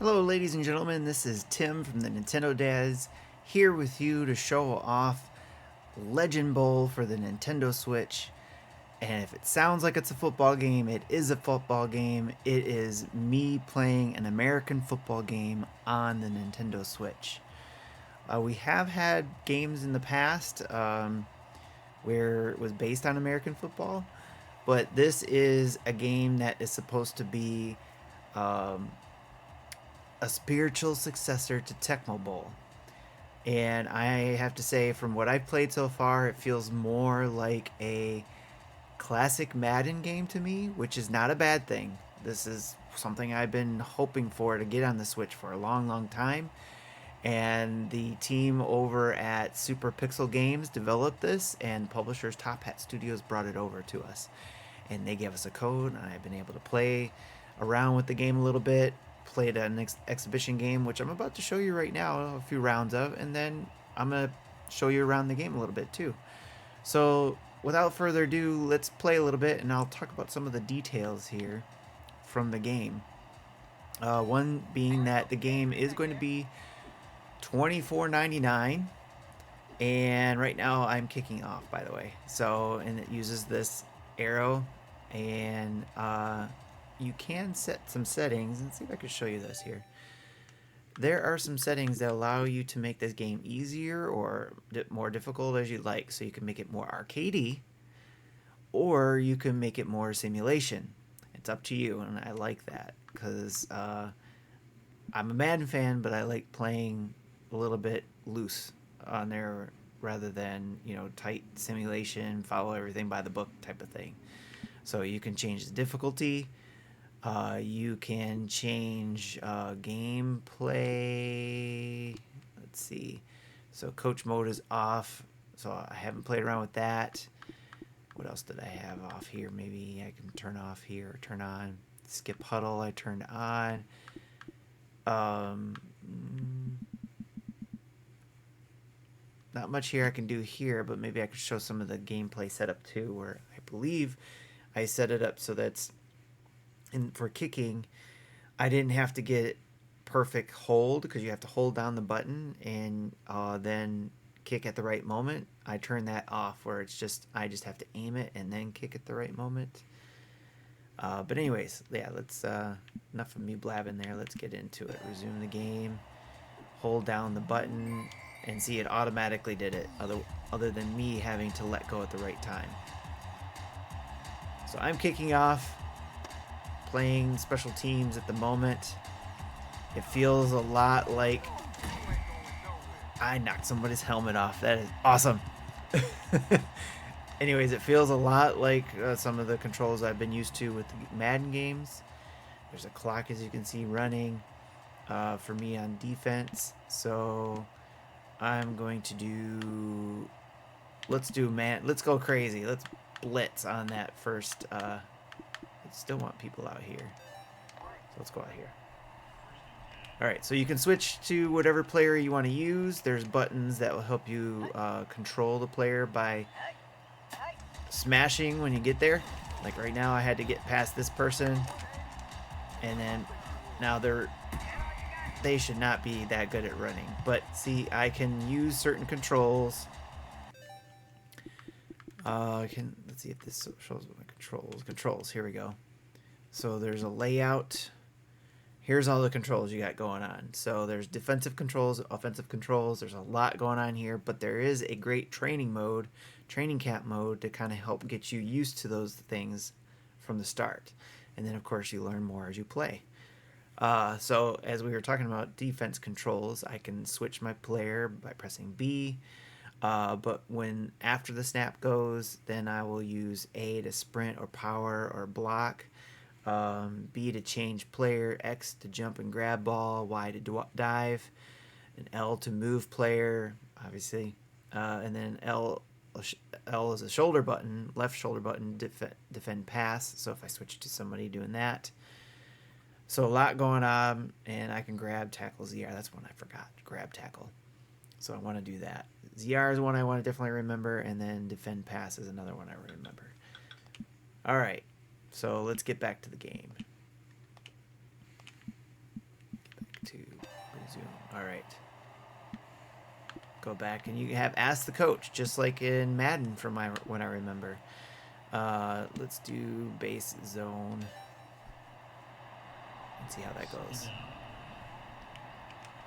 Hello ladies and gentlemen, this is Tim from the Nintendo Dads, here with you to show off Legend Bowl for the Nintendo Switch. And if it sounds like it's a football game, it is a football game. It is me playing an American football game on the Nintendo Switch. We have had games in the past where it was based on American football, but this is a game that is supposed to be um, a spiritual successor to TECMO Bowl. And I have to say, from what I've played so far, it feels more like a classic Madden game to me, which is not a bad thing. This is something I've been hoping for to get on the Switch for a long, long time. And the team over at Super Pixel Games developed this, and publishers Top Hat Studios brought it over to us. And they gave us a code, and I've been able to play around with the game a little bit. Played an exhibition game, which I'm about to show you right now, a few rounds of, and then I'm going to show you around the game a little bit too. So, without further ado, let's play a little bit, and I'll talk about some of the details here from the game. One being that the game is going to be $24.99, and right now I'm kicking off, by the way. So, and it uses this arrow, and you can set some settings. Let's see if I can show you this here. There are some settings that allow you to make this game easier or more difficult as you like. So you can make it more arcadey, or you can make it more simulation. It's up to you, and I like that because I'm a Madden fan, but I like playing a little bit loose on there rather than tight simulation, follow everything by the book type of thing. So you can change the difficulty. You can change gameplay. Let's see. So coach mode is off. So I haven't played around with that. What else did I have off here? Maybe I can turn off here or turn on. Skip huddle I turned on. Not much here I can do here, but maybe I could show some of the gameplay setup too, where I believe I set it up so that's for kicking, I didn't have to get perfect hold because you have to hold down the button and then kick at the right moment. I turn that off where I just have to aim it and then kick at the right moment. But anyways, yeah, let's enough of me blabbing there. Let's get into it. Resume the game. Hold down the button and see it automatically did it. Other than me having to let go at the right time. So I'm kicking off. Playing special teams at the moment. It feels a lot like I knocked somebody's helmet off. That is awesome. Anyways, it feels a lot like some of the controls I've been used to with the Madden games. There's a clock, as you can see, running for me on defense. So I'm going to do. Let's go crazy. Let's blitz on that first. Still want people out here. So let's go out here. Alright, so you can switch to whatever player you want to use. There's buttons that will help you control the player by smashing when you get there. Like right now I had to get past this person. And then now they should not be that good at running. But see, I can use certain controls. Let's see if this shows my controls. Here we go. So there's a layout. Here's all the controls you got going on. So there's defensive controls, offensive controls. There's a lot going on here, but there is a great training camp mode to kind of help get you used to those things from the start. And then of course you learn more as you play. So as we were talking about defense controls, I can switch my player by pressing B. But when after the snap goes, then I will use A to sprint or power or block, B to change player, X to jump and grab ball, Y to dive, and L to move player, obviously, and then L is a shoulder button, left shoulder button, defend pass. So if I switch to somebody doing that. So a lot going on, and I can grab, tackle, ZR. That's one I forgot, grab, tackle. So I want to do that. ZR is one I want to definitely remember, and then defend pass is another one I remember. All right, so let's get back to the game. Resume. All right. Go back and you have ask the coach, just like in Madden from what I remember. Let's do base zone. Let's see how that goes.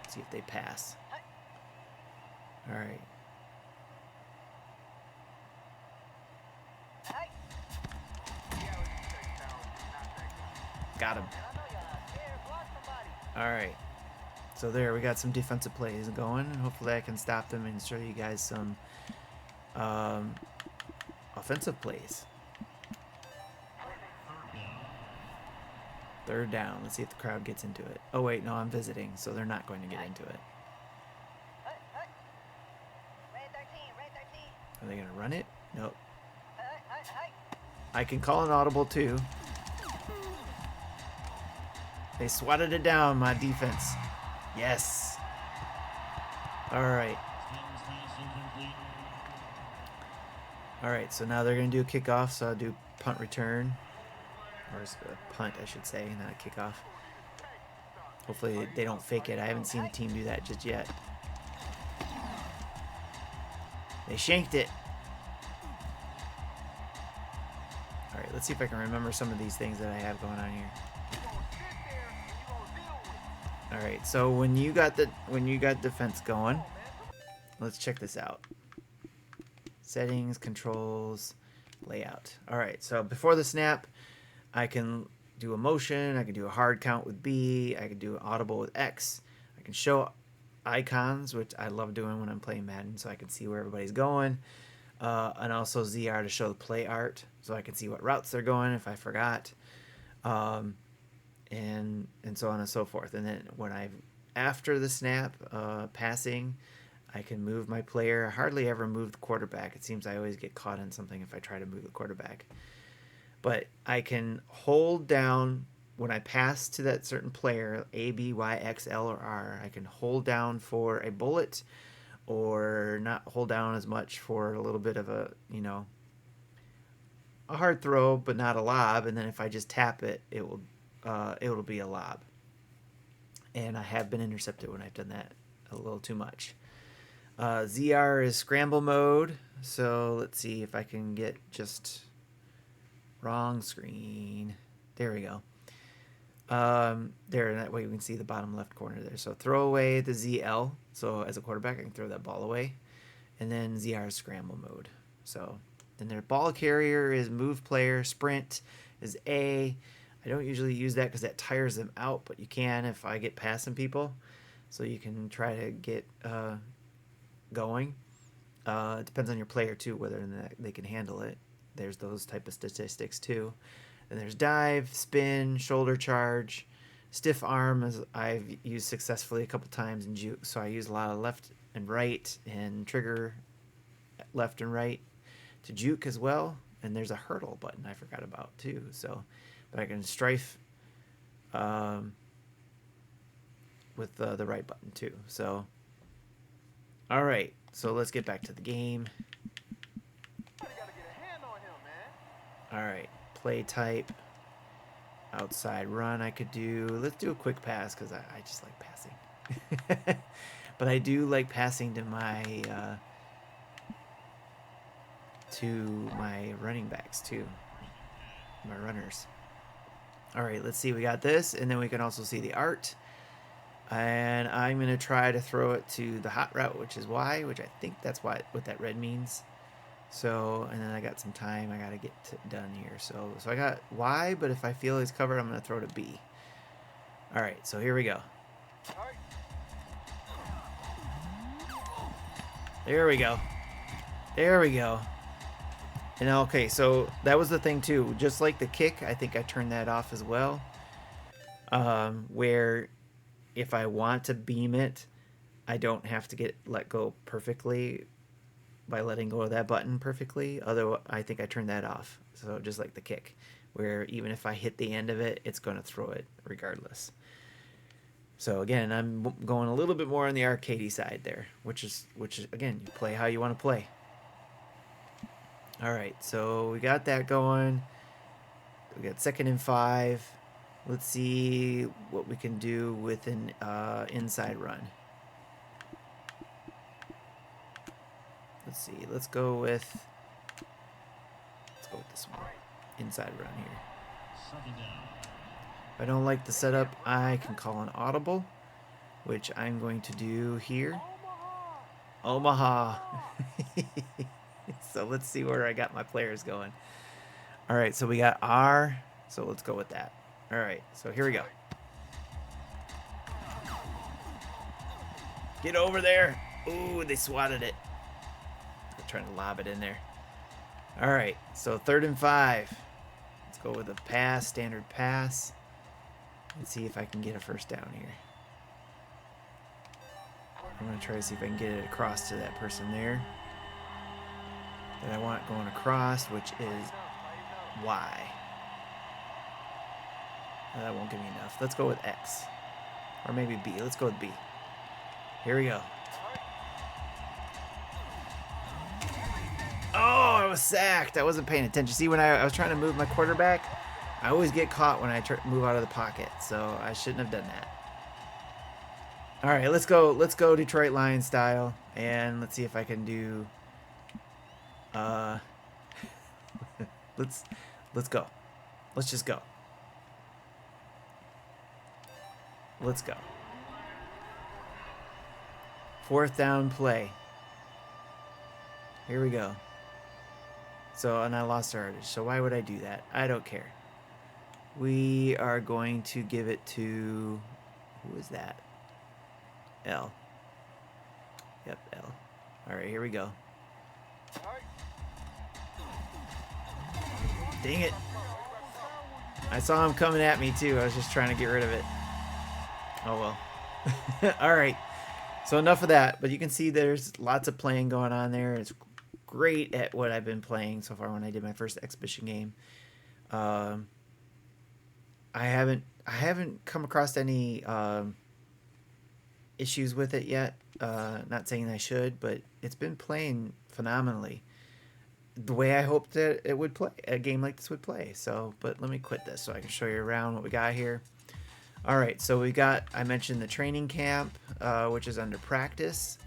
See if they pass. All right. Got him. All right. So there, we got some defensive plays going, and hopefully I can stop them and show you guys some offensive plays. Third down. Let's see if the crowd gets into it. Oh, wait, no, I'm visiting, so they're not going to get into it. Are they going to run it? Nope. I can call an audible, too. They swatted it down, my defense. Yes. All right. All right, so now they're going to do a kickoff, so I'll do punt return. Or a punt, I should say, not a kickoff. Hopefully they don't fake it. I haven't seen a team do that just yet. They shanked it. All right, let's see if I can remember some of these things that I have going on here. All right, so when you got defense going, let's check this out. Settings, controls, layout. All right, so before the snap, I can do a motion, I can do a hard count with B, I can do an audible with X, I can show icons, which I love doing when I'm playing Madden, so I can see where everybody's going, and also ZR to show the play art, so I can see what routes they're going if I forgot, and so on and so forth. And then when after the snap, passing, I can move my player. I hardly ever move the quarterback. It seems I always get caught in something if I try to move the quarterback. But I can hold down when I pass to that certain player, A, B, Y, X, L, or R. I can hold down for a bullet, or not hold down as much for a little bit of a hard throw, but not a lob. And then if I just tap it, it'll be a lob. And I have been intercepted when I've done that a little too much. ZR is scramble mode. So let's see if I can get just wrong screen. There we go. There, that way we can see the bottom left corner there. So throw away the ZL. So as a quarterback, I can throw that ball away. And then ZR is scramble mode. So then their ball carrier is move player. Sprint is A. I don't usually use that because that tires them out, but you can if I get past some people. So you can try to get going. It depends on your player too, whether they can handle it. There's those type of statistics too. Then there's dive, spin, shoulder charge, stiff arm, as I've used successfully a couple times in juke. So I use a lot of left and right and trigger left and right to juke as well. And there's a hurdle button I forgot about too. So, but I can strafe with the right button too. So, all right. So let's get back to the game. All right, play type, outside run I could do. Let's do a quick pass because I just like passing. But I do like passing to my running backs too, my runners. All right, let's see. We got this, and then we can also see the art. And I'm going to try to throw it to the hot route, which is Y, which I think that's what that red means. So, and then I got some time. I got to get done here. So I got Y, but if I feel he's covered, I'm going to throw to B. All right, so here we go. There we go. There we go. And okay, so that was the thing too. Just like the kick, I think I turned that off as well. Where if I want to beam it, I don't have to let go perfectly by letting go of that button perfectly. Although I think I turned that off. So just like the kick, where even if I hit the end of it, it's going to throw it regardless. So again, I'm going a little bit more on the arcadey side there, which is again, you play how you want to play. All right, so we got that going. We got 2nd and 5. Let's see what we can do with an inside run. Let's see. Let's go with this one. Inside run here. If I don't like the setup, I can call an audible, which I'm going to do here. Omaha. So let's see where I got my players going. All right, so we got R, so let's go with that. All right, so here we go. Get over there. Ooh, they swatted it. They're trying to lob it in there. All right, so 3rd and 5. Let's go with a pass, standard pass. Let's see if I can get a first down here. I'm going to try to see if I can get it across to that person there that I want going across, which is Y. That won't give me enough. Let's go with X. Or maybe B. Let's go with B. Here we go. Oh, I was sacked. I wasn't paying attention. See, when I was trying to move my quarterback, I always get caught when I move out of the pocket. So I shouldn't have done that. All right, let's go. Let's go Detroit Lions style, and let's see if I can do. Let's go. Let's just go. Let's go. 4th down play. Here we go. So, and I lost our yardage. So why would I do that? I don't care. We are going to give it to, who is that? L. Yep, L. All right, here we go. Dang it. I saw him coming at me too. I was just trying to get rid of it. Oh well. All right. So enough of that. But you can see there's lots of playing going on there. It's great at what I've been playing so far when I did my first exhibition game. I haven't come across any issues with it yet. Not saying I should, but it's been playing phenomenally. The way I hoped that it would play, a game like this would play. So, but let me quit this so I can show you around what we got here. All right, so we got, I mentioned the training camp, which is under practice.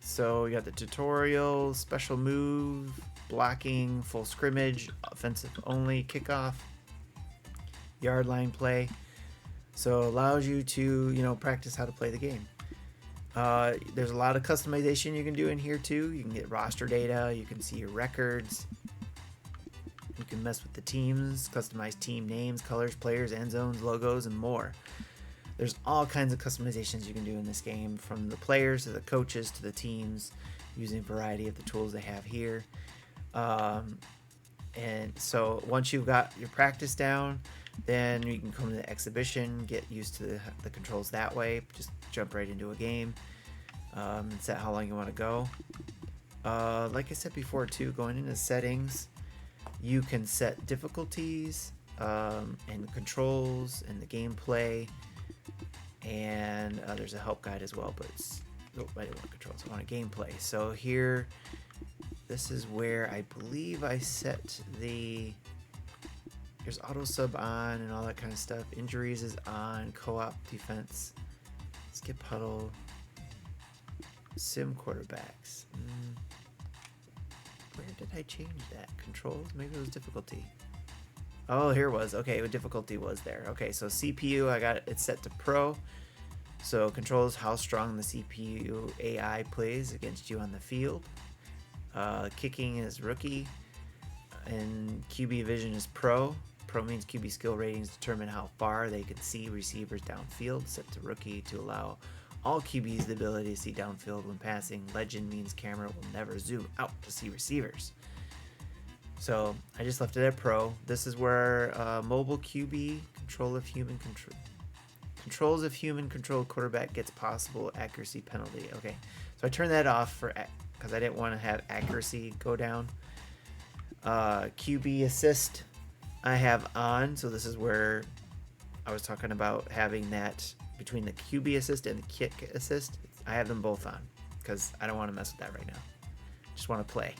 So we got the tutorial, special move, blocking, full scrimmage, offensive only, kickoff, yard line play. So it allows you to, practice how to play the game. There's a lot of customization you can do in here too. You can get roster data, you can see your records. You can mess with the teams, customize team names, colors, players, end zones, logos, and more. There's all kinds of customizations you can do in this game, from the players to the coaches to the teams, using a variety of the tools they have here. And so once you've got your practice down, then you can come to the exhibition, get used to the controls that way, just jump right into a game, and set how long you want to go. Like I said before too, going into settings, you can set difficulties and controls and the gameplay, and there's a help guide as well, but I didn't want controls, I want a gameplay. So here, this is where I believe I set there's auto sub on and all that kind of stuff. Injuries is on, co-op defense, skip huddle, sim quarterbacks. Where did I change that? Controls? Maybe it was difficulty. Oh, here it was. Okay, difficulty was there. Okay, so CPU, I got it set to pro. So controls how strong the CPU AI plays against you on the field. Kicking is rookie. And QB vision is pro. Pro means QB skill ratings determine how far they can see receivers downfield. Set to rookie to allow all QBs the ability to see downfield when passing. Legend means camera will never zoom out to see receivers. So I just left it at pro. This is where mobile QB, controls of human controlled quarterback gets possible accuracy penalty. Okay, so I turned that off because I didn't want to have accuracy go down. QB assist I have on, so this is where I was talking about having that between the QB assist and the kick assist. I have them both on because I don't want to mess with that right now. Just want to play.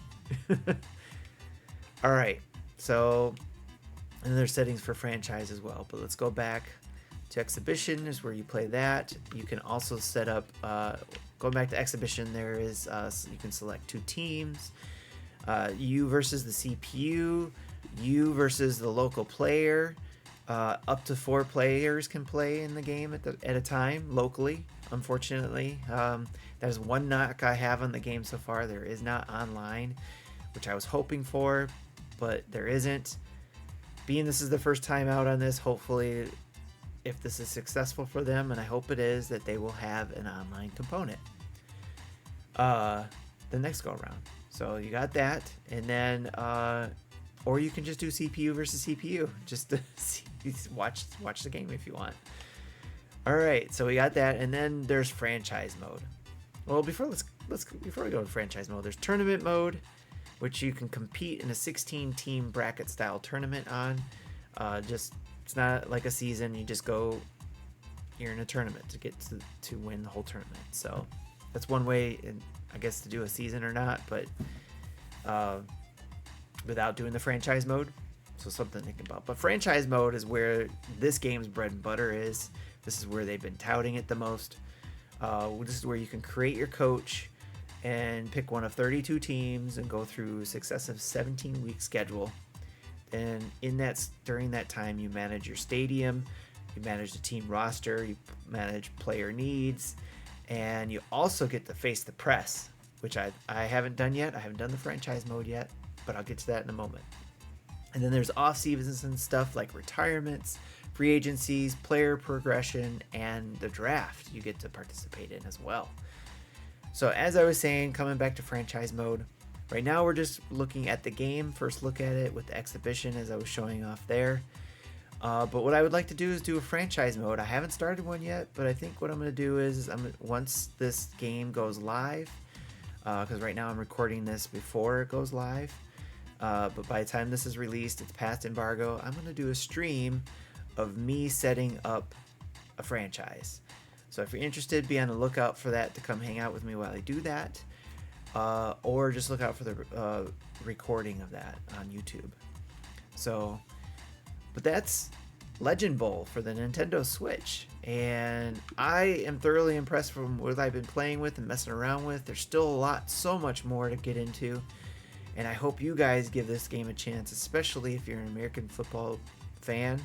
All right, so And there's settings for franchise as well. But let's go back to exhibition is where you play that. You can also set up, going back to exhibition, there is, you can select 2 teams. You versus the CPU, you versus the local player. Up to 4 players can play in the game at a time locally, unfortunately. That is one knock I have on the game so far. There is not online, which I was hoping for, but there isn't. Being this is the first time out on this, hopefully, if this is successful for them, and I hope it is, that they will have an online component the next go around. So you got that, and then or you can just do CPU versus CPU, just to watch the game if you want. All right, so we got that, and then there's franchise mode. Well, before we go to franchise mode, there's tournament mode, which you can compete in a 16-team bracket style tournament on. It's not like a season. You just go, you're in a tournament to get to win the whole tournament. So that's one way, I guess, to do a season or not, but without doing the franchise mode. So something to think about. But franchise mode is where this game's bread and butter is. This is where they've been touting it the most. This is where you can create your coach and pick one of 32 teams and go through a successive 17-week schedule. And during that time, you manage your stadium, you manage the team roster, you manage player needs, and you also get to face the press, which I haven't done yet. I haven't done the franchise mode yet, but I'll get to that in a moment. And then there's off-seasons and stuff like retirements, free agencies, player progression, and the draft you get to participate in as well. So as I was saying, coming back to franchise mode, right now we're just looking at the game, first look at it with the exhibition as I was showing off there. But what I would like to do is do a franchise mode. I haven't started one yet, but I think what I'm going to do is once this game goes live, because right now I'm recording this before it goes live, but by the time this is released, it's past embargo, I'm going to do a stream of me setting up a franchise. So if you're interested, be on the lookout for that to come hang out with me while I do that. Or just look out for the recording of that on YouTube. So, but that's Legend Bowl for the Nintendo Switch. And I am thoroughly impressed from what I've been playing with and messing around with. There's still so much more to get into. And I hope you guys give this game a chance, especially if you're an American football fan,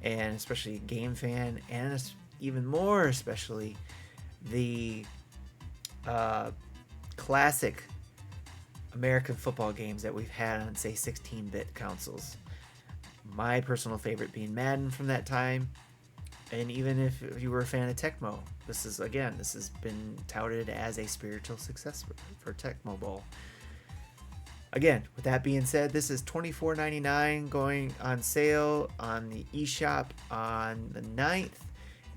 and especially a game fan, and even more especially the classic American football games that we've had on, say, 16-bit consoles. My personal favorite being Madden from that time. And even if you were a fan of TECMO, this has been touted as a spiritual success for TECMO Bowl. Again, with that being said, this is $24.99 going on sale on the eShop on the 9th,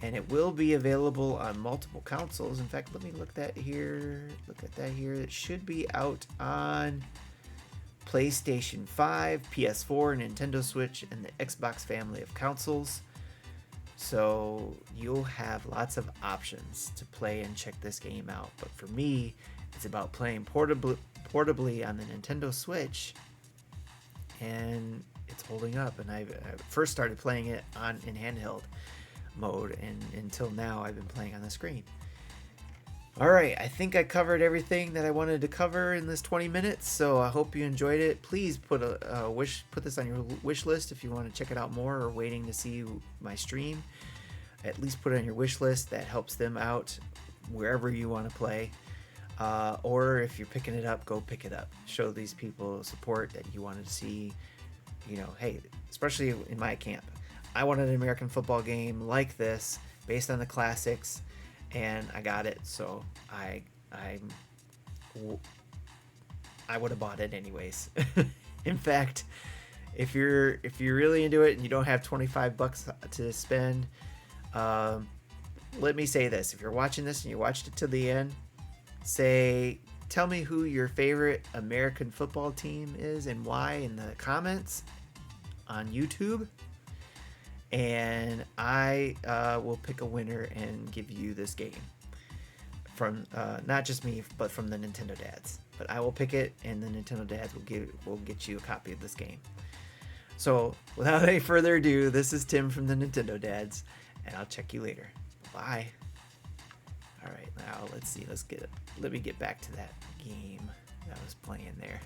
and it will be available on multiple consoles. In fact, let me look at that here. It should be out on PlayStation 5, PS4, Nintendo Switch, and the Xbox family of consoles. So you'll have lots of options to play and check this game out. But for me, it's about playing portably on the Nintendo Switch, and it's holding up. And I first started playing it in handheld mode, and until now I've been playing on the screen. Alright, I think I covered everything that I wanted to cover in this 20 minutes, so I hope you enjoyed it. Please put this on your wish list if you want to check it out more, or waiting to see my stream. At least put it on your wish list. That helps them out wherever you want to play. Or if you're picking it up, go pick it up. Show these people support that you wanted to see. Hey, especially in my camp, I wanted an American football game like this based on the classics, and I got it. So I would have bought it anyways. In fact, if you're really into it and you don't have $25 to spend, let me say this: if you're watching this and you watched it to the end, tell me who your favorite American football team is and why in the comments on YouTube, and I will pick a winner and give you this game from not just me, but from the Nintendo Dads. But I will pick it, and the Nintendo Dads will get you a copy of this game. So without any further ado, this is Tim from the Nintendo Dads, and I'll check you later. Bye. All right, now let's see. Let me get back to that game that I was playing there.